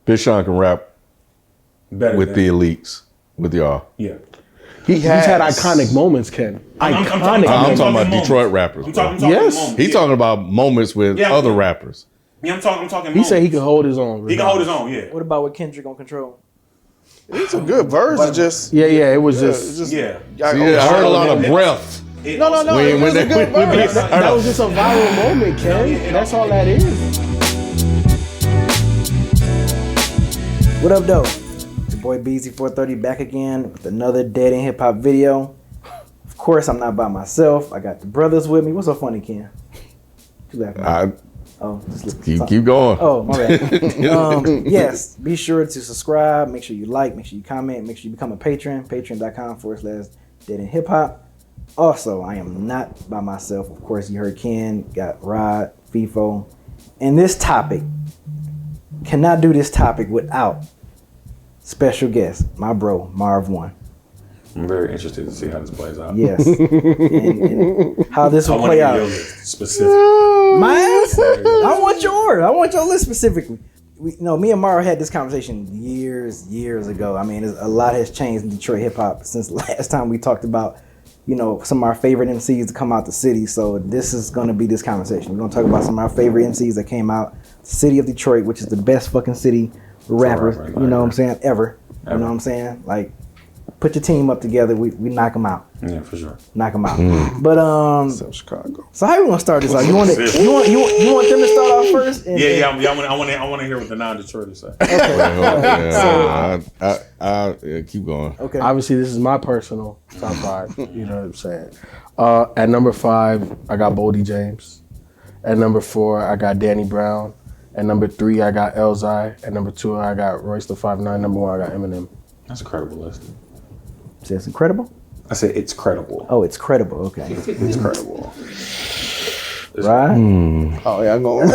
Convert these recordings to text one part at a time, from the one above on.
Big Sean can rap better with the elites, with y'all. Yeah. He's had iconic moments, Ken. I'm talking about Detroit rappers. I'm talking yes. moments. He's talking about moments with other rappers. Yeah, I'm talking He said he can hold his own. He can hold his own, yeah. What about with Kendrick on Control? It's a good verse. It just it was just yeah. I heard a lot of breath. No. It was a good verse. That was just a viral moment, Ken. That's all that is. What up, though? It's your boy Beezy 430 back again with another Dead in Hip Hop video. Of course, I'm not by myself. I got the brothers with me. What's so funny, Ken? You laughing? Keep going. Oh, my bad. Yes, be sure to subscribe. Make sure you like. Make sure you comment. Make sure you become a patron. Patreon.com/Dead in Hip Hop. Also, I am not by myself. Of course, you heard Ken, got Rod, Feefo. And this topic, cannot do this topic without special guest, my bro, Marv Won. I'm very interested to see how this plays out. Yes. and how this will play out. Your list specific. Mine? I want yours. I want your list specifically. Me and Marv had this conversation years ago. I mean, a lot has changed in Detroit hip hop since last time we talked about, some of our favorite MCs to come out the city. So this is going to be this conversation. We're going to talk about some of our favorite MCs that came out the city of Detroit, which is the best fucking city for rappers, what I'm saying, ever. You know what I'm saying? Like, put your team up together, we knock them out. Yeah, for sure. Knock them out. But Except Chicago. so how you want to start this out? You want them to start off first? I want to hear what the non-Detroiters say. Okay. Keep going. Okay. Obviously, this is my personal top 5. You know what I'm saying? At number 5, I got Boldy James. At number 4, I got Danny Brown. At number 3, I got Elzhi. At number 2, I got Royce the 5'9". Number 1, I got Eminem. That's a credible list. So it's incredible? I said it's credible. Oh, it's credible. Okay. It's credible. Right? Oh, yeah, I'm going.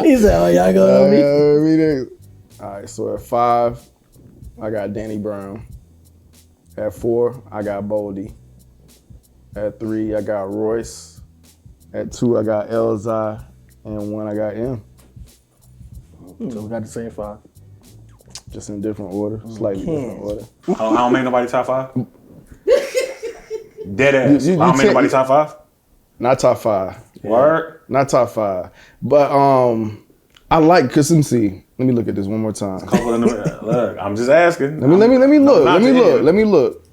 He said, oh, y'all going on me? All right, so at 5, I got Danny Brown. At 4, I got Boldy. At 3, I got Royce. At 2, I got Elzhi. And 1, I got M. So we got the same 5. Just in different order, slightly different order. I don't make nobody top 5. Dead ass. I don't make nobody top 5. Not top 5. Word. Not top 5. But I like, cause let me see. Let me look at this one more time. Look, I'm just asking. Let me look.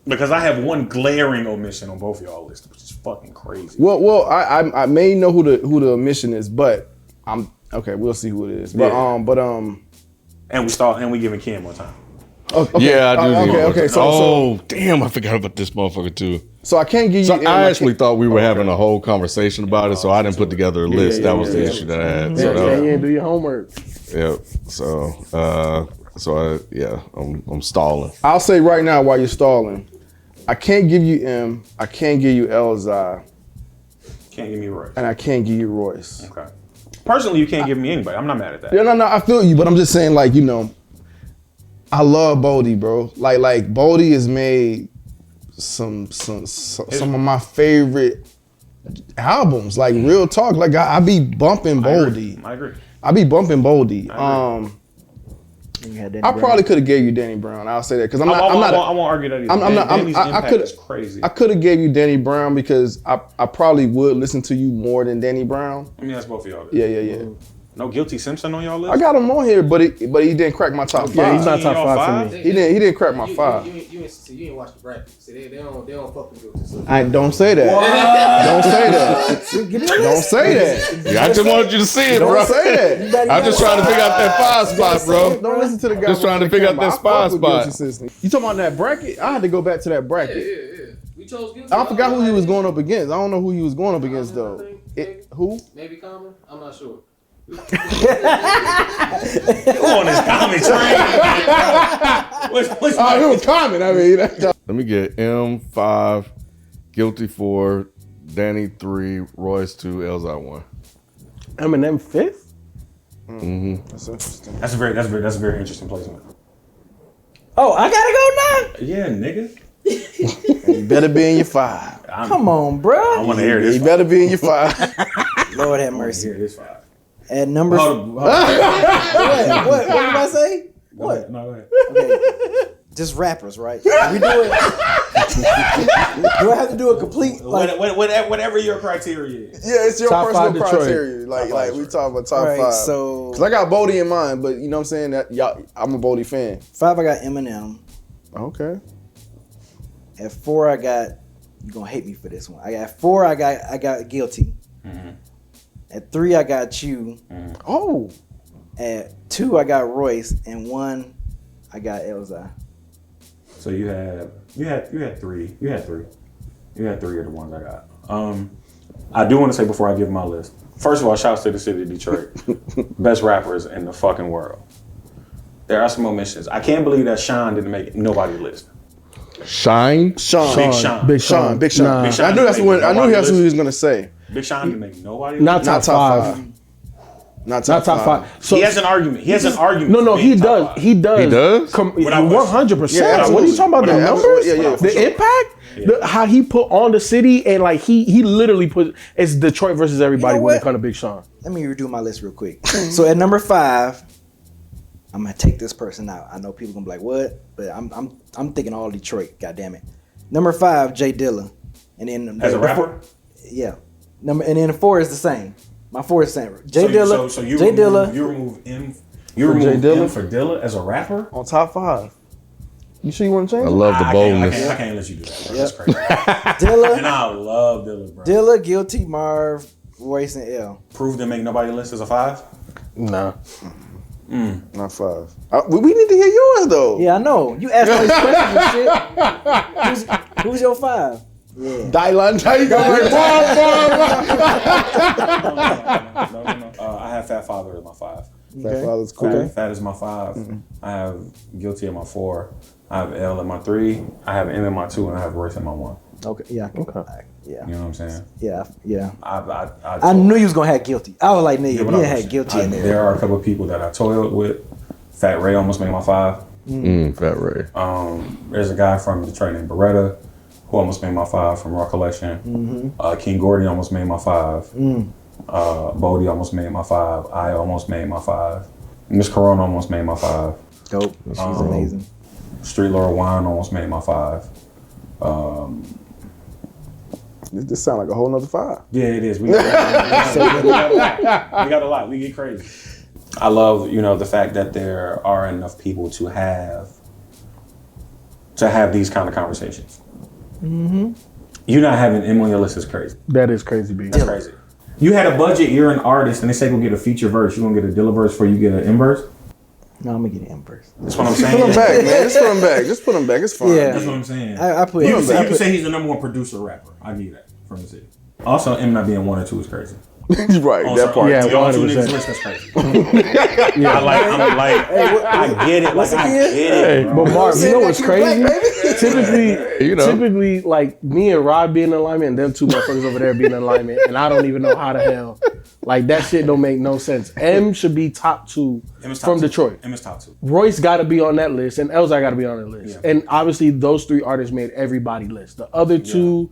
Because I have one glaring omission on both of y'all lists, which is fucking crazy. Well, I may know who the omission is, but I'm okay. We'll see who it is. But And we giving Ken more time. Okay. Yeah, I do. Okay. So damn, I forgot about this motherfucker too. So I can't give you. So I actually thought we were having a whole conversation about it, so I didn't put together a list. That was the issue that I had. You didn't do your homework. Yeah. So I'm stalling. I'll say right now while you're stalling, I can't give you M. I can't give you Elzhi. Can't give me Royce. And I can't give you Royce. Okay. Personally, you can't give me anybody. I'm not mad at that. Yeah, no, I feel you, but I'm just saying, like, I love Boldy, bro. Like Boldy has made some of my favorite albums. Like, real talk. Like, I be bumping Boldy. I agree. I be bumping Boldy. I probably Brown. could have gave you Danny Brown. I'll say that because I won't argue that either. Danny's impact is crazy. I could have gave you Danny Brown because I probably would listen to you more than Danny Brown. Let me ask both of y'all. Yeah. No Guilty Simpson on y'all list? I got him on here, but he didn't crack my top 5. Yeah, he's not top 5 for me. He didn't crack my 5. You didn't watch the bracket. See, they don't fuck with Guilty Simpson. I don't say that. Don't say that. Don't say that. Yeah, I just wanted you to see it, bro. Don't say that. I'm just trying to figure out that 5 spot, bro. Don't listen to the guy. Just trying to figure out that spot. You talking about that bracket? I had to go back to that bracket. Yeah. We chose Guilty. I forgot who he was going up against. I don't know who he was going up against though. Who? Maybe Common? I'm not sure. You on this comic train. What's it was Common. I mean, Let me get M5, Guilty 4, Danny 3, Royce 2, Elzhi 1. Eminem 5th? Mm-hmm. That's interesting. That's a very interesting placement. Oh, I gotta go now? Yeah, nigga. You better be in your 5. Come on, bro. I want to hear this. You better be in your 5. Lord have I want to mercy. hear this 5. At number. Hold What? What did I say? What? No, go ahead. Okay. Just rappers, right? We do it. Do I have to do a complete like? Whatever your criteria is. Yeah, it's your Top personal five Detroit. criteria. Like we talk about top Right, five. so- Cause I got Bodie in mind, but you know what I'm saying? That y'all, I'm a Bodie fan. 5, I got Eminem. Okay. At 4, I got. You're gonna hate me for this one. I got 4. I got Guilty. At 3, I got You. Oh. At 2, I got Royce, and 1, I got Elzai. So you had 3. You had 3 of the ones I got. I do want to say before I give my list. First of all, shouts to the city of Detroit. Best rappers in the fucking world. There are some omissions. I can't believe that Sean didn't make nobody's list. Shine. Sean. Big Sean. Big Sean. Sean. Big Sean. Nah. Big Sean I knew that's didn't what make I knew nobody's that's what he was list. gonna say. Big Sean didn't make nobody's Not list. top five. Not Not top five. So He has an argument. He has an argument. No, for he being top does. five. He does. He does? 100%. Yeah, What are you talking about? The absolutely. numbers? Yeah, for The sure. impact? How he put on the city and like he literally put it's Detroit versus everybody You know when it what? comes to Big Sean. Let me redo my list real quick. So at number 5, I'm gonna take this person out. I know people gonna be like, "What?" But I'm thinking all Detroit. God damn it. Number 5, Jay Dilla, and then As a rapper? yeah. And then 4 is the same. My 4 is the same. Jay So Dilla. you Jay remove, Dilla. You remove M. You remove Jay Dilla? M for Dilla as a rapper? On top five. You sure you want to change? I love the boldness. I can't let you do that, bro. That's crazy. Dilla. And I love Dilla, bro. Dilla, Guilty, Marv, Royce, and L. Prove to make nobody list as a 5? Nah. Not five. We need to hear yours though. Yeah, I know. You asked all these questions and shit. Who's your 5? Yeah. Dylan Tiger. No. I have Fat Father as my 5. That father's cool. Fat is my 5. I have Guilty at my 4. I have L at my 3. I have M at my 2, and I have Royce at my 1. Okay. Yeah. Yeah. You know what I'm saying? Yeah. I I knew you was gonna have Guilty. I was like, nigga, Yeah, but you I had was- Guilty in there. There are a couple of people that I toiled with. Fat Ray almost made my 5. Fat Ray. There's a guy from Detroit named Beretta who almost made my 5 from Raw Collection. King Gordy almost made my 5. Bodie almost made my 5. I almost made my 5. Miss Corona almost made my 5. Dope. She's amazing. Street Lord Wine almost made my 5. This sound like a whole nother five. Yeah, it is. We got a lot. We got a lot. We get crazy. I love, the fact that there are enough people to have these kind of conversations. You not having M on your list is crazy. That is crazy, B. That's crazy. You had a budget, you're an artist, and they say go get a feature verse. You gonna get a Dilla verse before you get an M verse? No, I'm gonna get him first. That's what I'm Put him saying. back, man. Just put him back. It's fine. Yeah. That's what I'm saying. I put You him. can say he's the number 1 producer rapper. I give you that from the city. Also, M not being 1 or 2 is crazy. Right, that part. Yeah, Y'all 2 100%. niggas list, that's crazy. I get it. Like, I get it. Bro. But Mark, you know what's crazy? Typically, You know. typically, like me and Rob being in alignment, and them 2 motherfuckers over there being in alignment, and I don't even know how the hell. Like that shit don't make no sense. M should be top 2 M is top from 2. Detroit. M is top 2. Royce got to be on that list, and Elzai got to be on that list. Yeah. And obviously, those 3 artists made everybody list. The other 2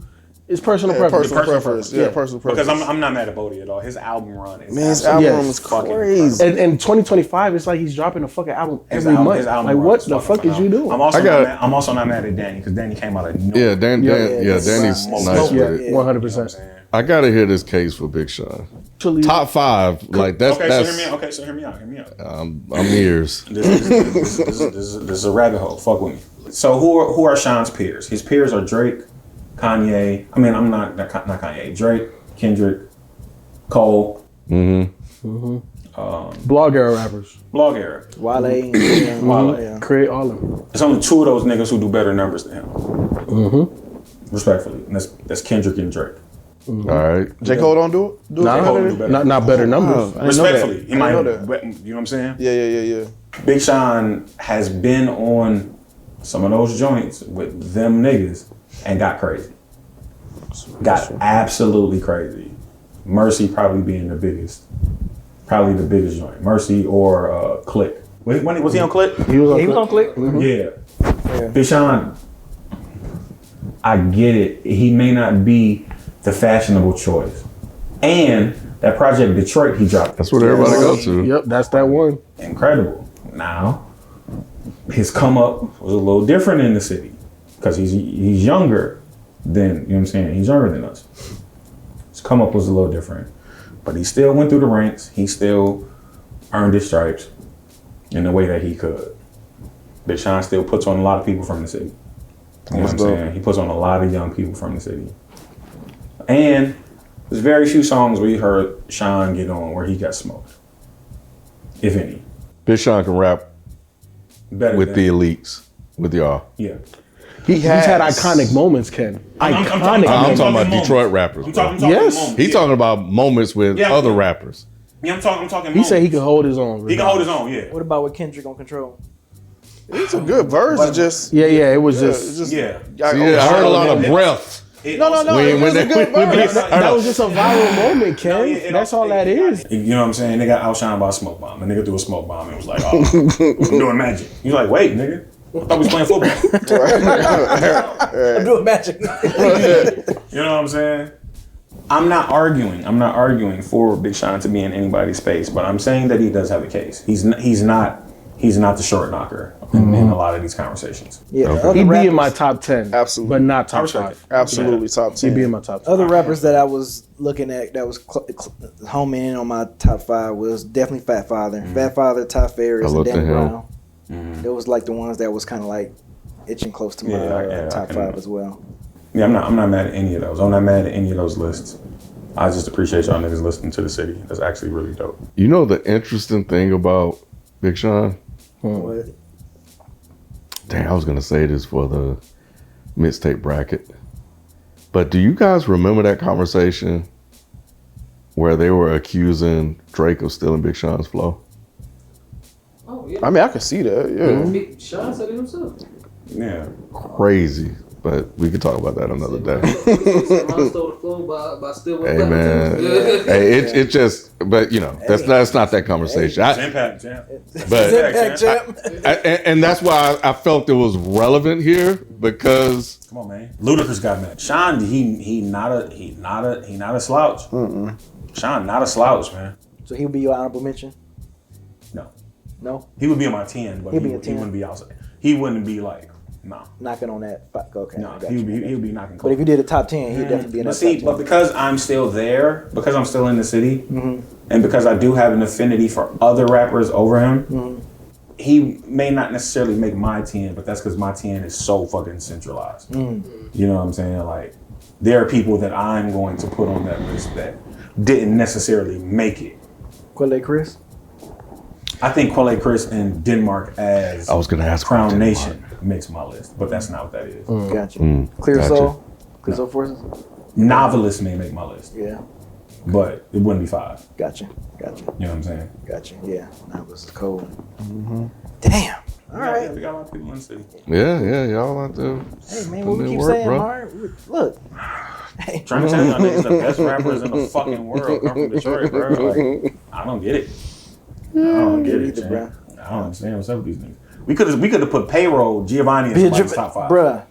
is personal preference. Personal preference. Yeah, personal preference. Because I'm not mad at Bodie at all. His album run is Man, his absolutely album Yes. was fucking crazy. And 2025, it's like he's dropping a fucking album His every album- month. his album Like, run what is the fucking fuck is you phenomenal. doing? I'm also not mad at Danny because Danny came out of nowhere. Yeah, Danny's Yeah. nice Yeah. with it. 100%. I gotta hear this case for Big Sean. Actually, Top 5, like that's Okay, that's. so hear me out. I'm ears. This is a rabbit hole. Fuck with me. So who are Sean's peers? His peers are Drake, Kanye. I mean, I'm not Kanye. Drake, Kendrick, Cole, blog era rappers. Blog Era. Wale. Wale. Create all of them. There's only 2 of those niggas who do better numbers than him. Respectfully, and that's Kendrick and Drake. All right. J. Cole don't do it? Do it? J. Cole do better. Not better numbers. I didn't know Respectfully, that. he I might. didn't know that. You know what I'm saying? Yeah. Big Sean has been on some of those joints with them niggas and got crazy. Got absolutely crazy. Mercy probably being the biggest. Probably the biggest joint. Mercy or Click. Was he on Click? He was on He was on Click. Yeah. Big Sean, I get it. He may not be the fashionable choice. And That project Detroit he dropped. That's what everybody go to. Yep, that's that one. Incredible. Now, his come up was a little different in the city because he's younger than, you know what I'm saying? He's younger than us. His come up was a little different, but he still went through the ranks. He still earned his stripes in the way that he could. Big Sean still puts on a lot of people from the city. You know what I'm saying? He puts on a lot of young people from the city. And there's very few songs where you heard Sean get on where he got smoked, if any. Big Sean can rap Better with than, the elites, with y'all. Yeah. He's had iconic moments, Ken. I'm Iconic. I'm talking about moments. Detroit rappers. I'm bro. talking Yes. moments. He's talking about moments with Yeah. other rappers. Yeah, I'm talking He moments. said he could hold his own. He can hold his own, yeah. What about with Kendrick on Control? It's a good verse. It just Yeah, it was yeah, just. it's just Yeah. I heard a lot of breath. No, When- when it's a they- good when- verse. That was just a viral moment, Ken. it That's also- all that is. You know what I'm saying? They got outshined by a smoke bomb. A nigga threw a smoke bomb and was like, oh, I'm doing magic. You're like, wait, nigga. I thought we was playing football. I'm doing magic. You know what I'm saying? I'm not arguing for Big Sean to be in anybody's space, but I'm saying that he does have a case. He's not the short knocker in a lot of these conversations. Yeah, Okay. other He'd be rappers, in my top 10. Absolutely. But not I top respect 5. Absolutely top 10. He'd be in my top 10. other rappers that I was looking at that was homing in on my top 5 was definitely Fat Father. Fat Father, Ty Ferris, I and looked Danny at him. Brown. It was like the ones that was kind of like itching close to my Yeah, I top can- 5 as well. Yeah, I'm not mad at any of those. I'm not mad at any of those lists. I just appreciate y'all niggas listening to the city. That's actually really dope. You know the interesting thing about Big Sean? What? Dang, I was gonna say this for the mixtape bracket. But do you guys remember that conversation where they were accusing Drake of stealing Big Sean's flow? Oh, yeah. I mean, I can see that. Yeah. Big Sean said it himself. Yeah. Crazy. But we could talk about that another day. Mom stole the flow by stealing. Hey man, hey, it just, but you know, that's not that conversation. Impact, champ. But Impact champ. and that's why I felt it was relevant here because Come on, man. Ludacris got mad. Sean, he not a slouch. Sean, not a slouch, man. So he'll be your honorable mention? No. No? He would be on my 10, but He'd he be a 10. wouldn't be outside. He wouldn't be like, no. Knocking on that. Okay. No, I got he you. would be knocking But close. if you did a top 10, he'd definitely be in that But see, top 10. but because I'm still there, because I'm still in the city, and because I do have an affinity for other rappers over him, he may not necessarily make my 10, but that's because my 10 is so fucking centralized. You know what I'm saying? Like, there are people that I'm going to put on that list that didn't necessarily make it. Quelle Chris? I think Quelle Chris and Denmark as I was gonna ask Crown about Nation makes my list, but that's not what that is. Gotcha. Mm, Clear gotcha. Soul? Clear Soul Forces? Novelists may make my list, Yeah. but it wouldn't be 5. Gotcha. You know what I'm saying? Gotcha. Yeah. That was cold. Damn. All right. We got a lot of people in the city. yeah, y'all out there. Hey, man, putting what we in keep work, saying, bro. Marv? Look. Hey. Trying to tell y'all niggas the best rappers in the fucking world come from Detroit, bro. Like, I don't get it. I don't get it, Either, man. bro. I don't understand what's up with these niggas. We could have put Payroll, Giovanni in somebody's top 5. Bruh.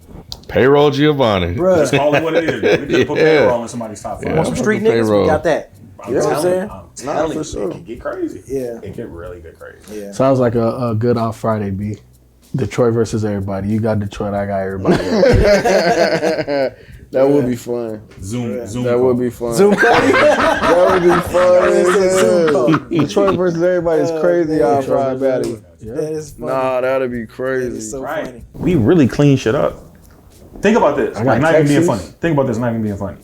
Payroll Giovanni. Just Bruh. call it what it is. Bro. We could have put Yeah. Payroll in somebody's top 5. Yeah. Want some street niggas? Payroll. We got that. I'm You know what I'm saying? telling for you, sure. it can get crazy. Yeah. It can really get crazy. Yeah. Sounds like a good off Friday, B. Detroit versus everybody. You got Detroit, I got everybody. That would be fun. Zoom. That call. would be fun. Zoom call. That would be fun. Zoom call. Detroit versus everybody is crazy man. off Friday battle. That is funny. Nah, that'd be That crazy. is so Right. funny. We really clean shit up. Think about this. got Like, not even being Texas. funny. Think about this, not even being funny.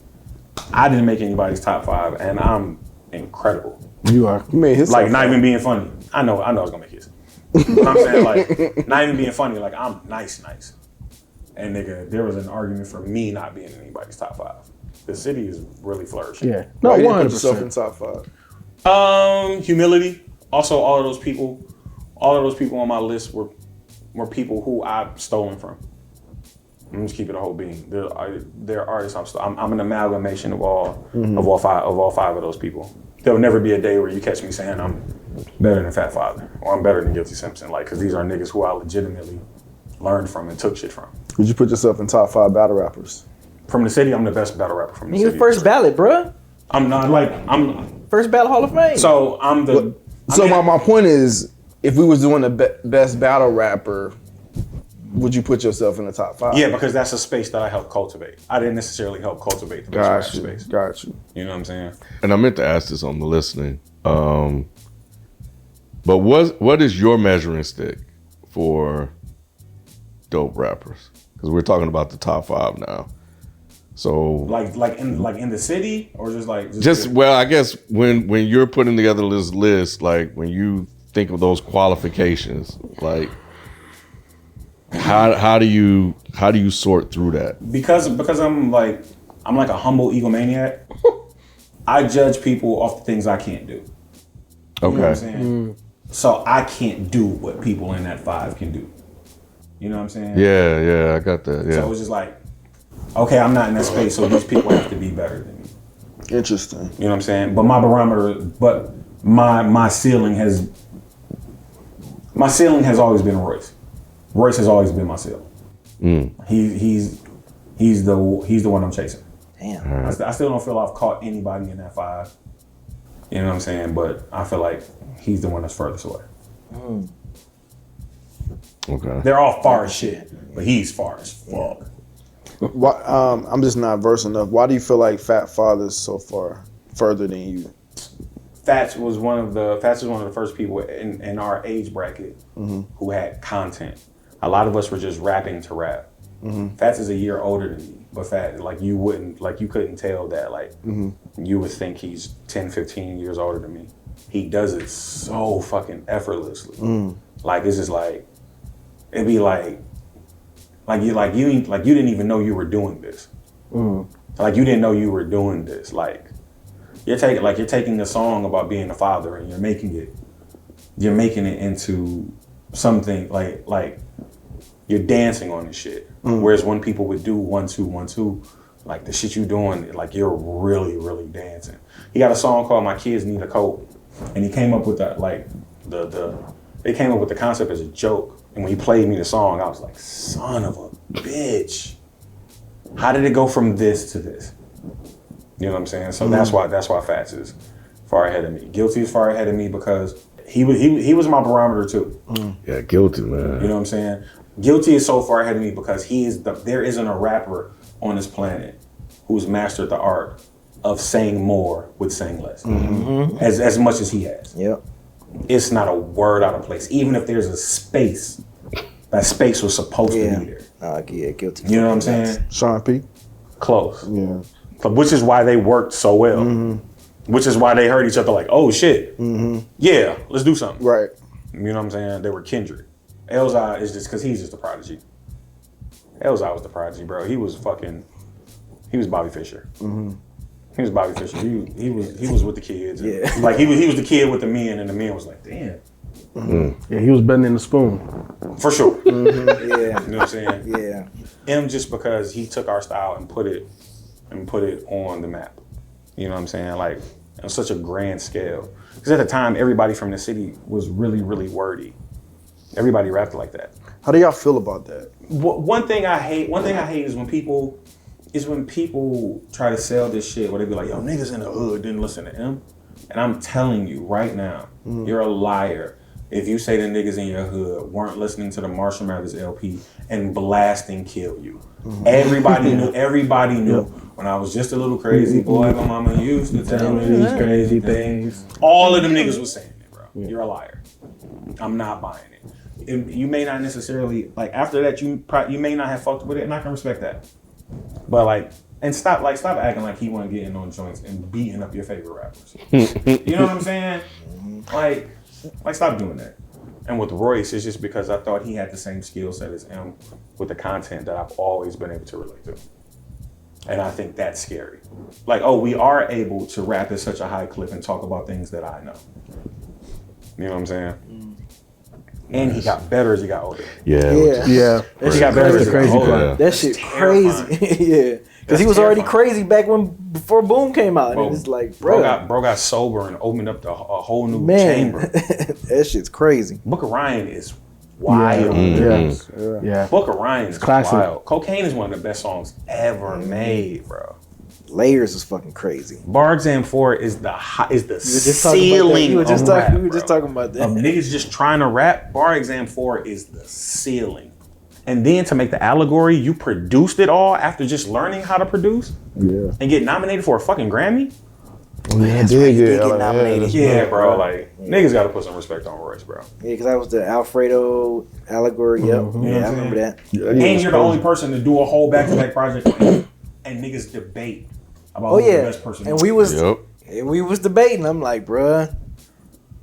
I didn't make anybody's top 5, and I'm incredible. You are. You made his Like, top not five. even being funny. I know I was gonna make his. But I'm saying, like, not even being funny. Like, I'm nice. And nigga, there was an argument for me not being in anybody's top 5. The city is really flourishing. Yeah. No, Why you didn't put yourself 100%. in top 5. Humility. Also, all of those people on my list were people who I've stolen from. I'm just keeping it a whole being. They're artists. I'm an amalgamation of all five of those people. There'll never be a day where you catch me saying I'm better than Fat Father or I'm better than Guilty Simpson. Like, because these are niggas who I legitimately learned from and took shit from. Would you put yourself in top 5 battle rappers? From the city, I'm the best battle rapper from the He was city. first ballot, bruh. I'm not like I'm. First Battle Hall of Fame. So I'm the. My point is, if we was doing the best battle rapper, would you put yourself in the top 5? Yeah, because that's a space that I helped cultivate. I didn't necessarily help cultivate the best rap space. Got you. You know what I'm saying? And I meant to ask this on the listening. But what is your measuring stick for dope rappers? Because we're talking about the top 5 now. So like in the city or well, I guess when you're putting together this list, like when you think of those qualifications, like how do you sort through that? Because I'm like a humble egomaniac. I judge people off the things I can't do. You know what I'm saying? So I can't do what people in that 5 can do. You know what I'm saying? Yeah, I got that. Yeah. So it's just like, okay, I'm not in that space, so these people have to be better than me. Interesting. You know what I'm saying? But my barometer, my ceiling has always been Royce. Royce has always been my ceiling. He's the one I'm chasing. Damn. I still don't feel I've caught anybody in that 5. You know what I'm saying? But I feel like he's the one that's furthest away. Okay. They're all far as shit, but he's far as fuck. Why, I'm just not versed enough. Why do you feel like Fat Father's so far further than you? Fats was one of the first people in our age bracket who had content. A lot of us were just rapping to rap. Fats is a year older than me, but you couldn't tell that. You would think he's 10, 15 years older than me. He does it so fucking effortlessly. It's just like, it'd be like you didn't even know you were doing this. Like you didn't know you were doing this. Like you're taking a song about being a father and you're making it into something like you're dancing on this shit. Whereas when people would do 1 2 1 2, like the shit you doing, like you're really really dancing. He got a song called "My Kids Need a Coat," and he came up with that they came up with the concept as a joke. And when he played me the song, I was like, son of a bitch. How did it go from this to this? You know what I'm saying? So that's why Fats is far ahead of me. Guilty is far ahead of me because he was my barometer too. Yeah, Guilty, man. You know what I'm saying? Guilty is so far ahead of me because there isn't a rapper on this planet who's mastered the art of saying more with saying less. As much as he has. Yep. It's not a word out of place. Even if there's a space, that space was supposed to be there. Yeah, Guilty. You know what I'm saying? Sean P. Close. Yeah. Which is why they worked so well. Which is why they heard each other like, oh shit. Yeah, let's do something. Right. You know what I'm saying? They were kindred. Elzai is just because he's just a prodigy. Elzai was the prodigy, bro. He was Bobby Fischer. He was Bobby Fischer. He was with the kids. And like he was the kid with the men, and the men was like, damn. Yeah, he was bending the spoon. For sure. Yeah. You know what I'm saying? Yeah. Him just because he took our style and put it on the map. You know what I'm saying? Like on such a grand scale. Because at the time, everybody from the city was really, really wordy. Everybody rapped like that. How do y'all feel about that? One thing I hate is when people try to sell this shit where they be like, yo, niggas in the hood didn't listen to him. And I'm telling you right now, you're a liar if you say the niggas in your hood weren't listening to the Marshall Mathers LP and blasting Kill You. Everybody knew when I was just a little crazy boy, my mama used to tell me these crazy things. All of them niggas was saying it, bro. You're a liar. I'm not buying it. You may not necessarily, like after that, you may not have fucked with it, and I can respect that. But stop acting like he wasn't getting on joints and beating up your favorite rappers. You know what I'm saying? Like stop doing that. And with Royce, it's just because I thought he had the same skill set as him with the content that I've always been able to relate to. And I think that's scary. Like, oh, we are able to rap at such a high clip and talk about things that I know. You know what I'm saying? And he got better as he got older. Yeah. He got better as he got older. Yeah. That shit crazy. Yeah. Because he was already crazy before Boom came out. And it's like, bro got sober and opened up a whole new man, chamber. that shit's crazy. Book of Ryan is wild. Yeah. Book of Ryan is classic. wild. Cocaine is one of the best songs ever made, bro. Layers is fucking crazy. Bar Exam 4 is the Ceiling. ceiling. We were just Rap, talking about that. Niggas just trying to rap. Bar Exam 4 is the ceiling. And then to make the allegory, you produced it all after just learning how to produce and get nominated for a fucking Grammy? Yeah, I That's did right, he get did get like, nominated. Yeah, bro. Like, niggas got to put some respect on Royce, bro. Yeah, because that was the Alfredo allegory. Yep. Mm-hmm. Yeah, I remember that. And you're the only person to do a whole back-to-back project and niggas debate about Oh who's the yeah, best person. and we was Yep. debating. I'm like, bruh,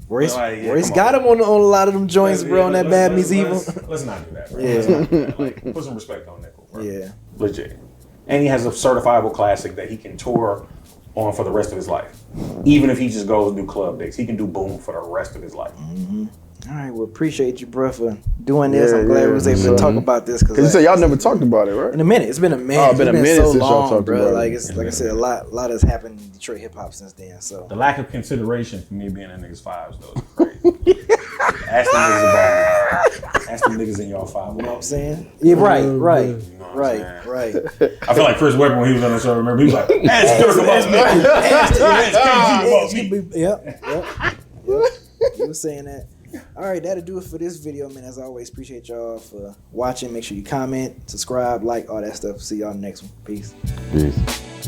Royce, Like, yeah, Royce come got on. him on a lot of them joints, bro. On that Bad Meets Evil. Let's not do that, bro. Yeah. Let's not do that. Like, put some respect on Nickel, bro. Yeah. Legit. And he has a certifiable classic that he can tour on for the rest of his life. Even if he just goes and do club dates, he can do Boom for the rest of his life. All right, well, appreciate you, bro, for doing this. Yeah, I'm glad yeah. we was able to talk about this Cause you said y'all never talked about it, right? in a minute. It's been a minute. Oh, it's been a minute so since y'all long, talked bro. about it. Like it's like I said, a lot has happened in Detroit hip hop since then. So The lack of consideration for me being in niggas' fives, though, is crazy. Ask them niggas about me. Ask them niggas in y'all five. you know what I'm saying? Yeah, right. You know what I'm saying? Right. I feel like Chris Webber when he was on the show. Remember, he was like, "Ask Dirk about me. Ask KG about me." Yep. You were saying that. All right, that'll do it for this video, man. As always, appreciate y'all for watching. Make sure you comment, subscribe, like, all that stuff. See y'all next one. Peace. Peace.